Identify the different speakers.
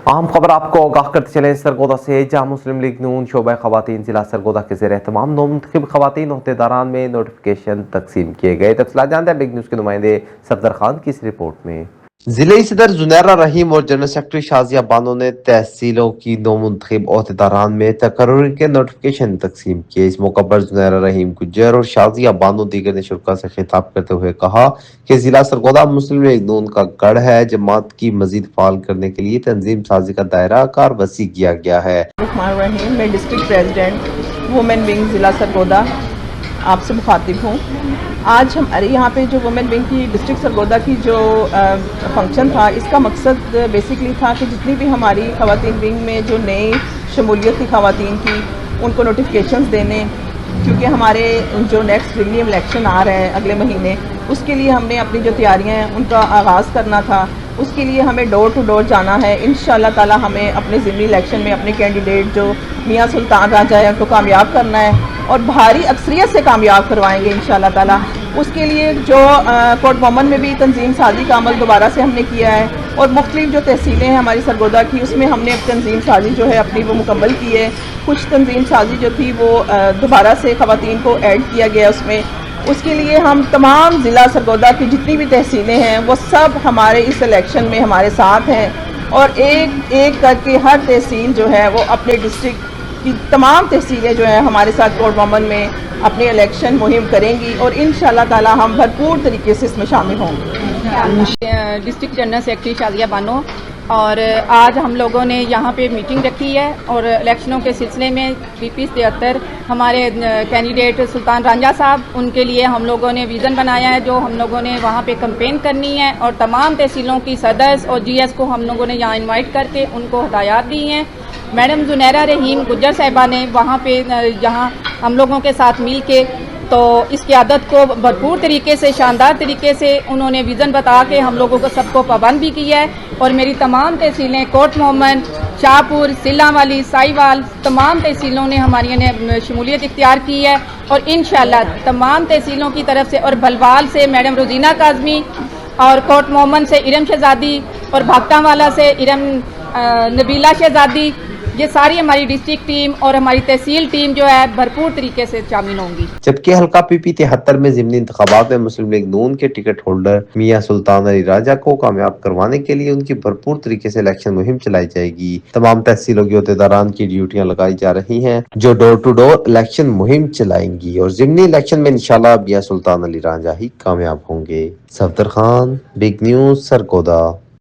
Speaker 1: अहम खबर आपको आगाह करते चले सरगोदा से, जहां मुस्लिम लीग नून शोबा खवातीन जिला सरगोदा के ज़ेर एहतमाम नौमुंतखब खवातीन ओहदेदारान में नोटिफिकेशन तकसीम किए गए। तफसीलात जानते हैं बिग न्यूज़ के नुमाइंदे सफदर खान की इस रिपोर्ट में। जिले सदर जुनैरा रहीम और जनरल सेक्रेटरी शाजिया बानो ने तहसीलों की नौमुंतखब ओहदेदारान में तकर्रुर के नोटिफिकेशन तकसीम किए। इस मौका पर जुनैरा रहीम गुज्जर और शाजिया बानो दीगर ने शुरा से खिताब करते हुए कहा कि जिला सरगोदा मुस्लिम लीग नून का गढ़ है। जमात की मजीद फाल करने के लिए तंजीम साजी का दायरा कार वसी किया गया है।
Speaker 2: मैं डिस्ट्रिक्ट प्रेसिडेंट वुमेन विंग जिला सरगोदा आपसे मुखातिब हूँ। आज हमारे यहाँ पे जो वुमेन विंग की डिस्ट्रिक्ट सरगोदा की जो फंक्शन था, इसका मकसद बेसिकली था कि जितनी भी हमारी खवातीन विंग में जो नई शमूलियत थी खवातीन की, उनको नोटिफिकेशंस देने, क्योंकि हमारे जो नेक्स्ट जिमनी इलेक्शन आ रहे हैं अगले महीने, उसके लिए हमने अपनी जो तैयारियाँ हैं उनका आगाज़ करना था। उसके लिए हमें डोर टू डोर जाना है। इंशाअल्लाह ताला हमें अपने ज़िमनी इलेक्शन में अपने कैंडिडेट जो मियाँ सुल्तान राजा है उनको कामयाब करना है और भारी अक्सरियत से कामयाब करवाएंगे इंशाअल्लाह ताला। उसके लिए जो कोर्ट मोमन में भी तंजीम साजी का अमल दोबारा से हमने किया है और मुख्तलिफ जो तहसीलें हैं हमारी सरगोदा की, उसमें हमने तंजीम साजी जो है अपनी वो मुकम्मल की है। कुछ तंजीम साजी जो थी वो दोबारा से ख़वातीन को ऐड किया गया उसमें। उसके लिए हम तमाम ज़िला सरगोदा की जितनी भी तहसीलें हैं वो सब हमारे इस इलेक्शन में हमारे साथ हैं और एक एक करके हर तहसील जो है वो अपने डिस्ट्रिक्ट की तमाम तहसीलें जो हैं हमारे साथ कोर्ट मोमन में अपनी इलेक्शन मुहिम करेंगी और इंशाअल्लाह ताला हम भरपूर तरीके से इसमें शामिल होंगे।
Speaker 3: District general secretary Shazia Bano, और आज हम लोगों ने यहाँ पे मीटिंग रखी है और इलेक्शनों के सिलसिले में पीपी 73 हमारे कैंडिडेट सुल्तान रांझा साहब, उनके लिए हम लोगों ने विज़न बनाया है जो हम लोगों ने वहाँ पे कैंपेन करनी है और तमाम तहसीलों की सदस्य और जीएस को हम लोगों ने यहाँ इनवाइट करके उनको हदायत दी हैं। मैडम जुनैरा रहीम गुज्जर साहिबा ने वहाँ पे यहाँ हम लोगों के साथ मिल के तो इस क़यादत को भरपूर तरीके से, शानदार तरीके से उन्होंने विज़न बता के हम लोगों को सबको पाबंद भी किया है। और मेरी तमाम तहसीलें कोट मोहम्मद, शाहपुर, सिल्लावाली, साहिवाल, तमाम तहसीलों ने हमारी ने शमूलियत इख्तियार की है और इंशाअल्लाह तमाम तहसीलों की तरफ से और भलवाल से मैडम रोजीना काज़मी और कोट मोहम्मद से इरम शहजादी और भागटावाला से इरम नबीला शहजादी, ये सारी हमारी डिस्ट्रिक्ट टीम और हमारी तहसील टीम जो है भरपूर तरीके से शामिल होंगी।
Speaker 1: जबकि हल्का पीपी 73 में ज़िमनी इंतखाबात में मुस्लिम लीग नून के टिकट होल्डर मियाँ सुल्तान अली राजा को कामयाब करवाने के लिए उनकी भरपूर तरीके से इलेक्शन मुहिम चलाई जाएगी। तमाम तहसीलों के ओहदेदारान की ड्यूटियां लगाई जा रही हैं जो डोर टू डोर इलेक्शन मुहिम चलाएंगी और ज़िमनी इलेक्शन में इंशाल्लाह मियाँ सुल्तान अली राजा ही कामयाब होंगे। Safdar Khan, big news, Sargodha.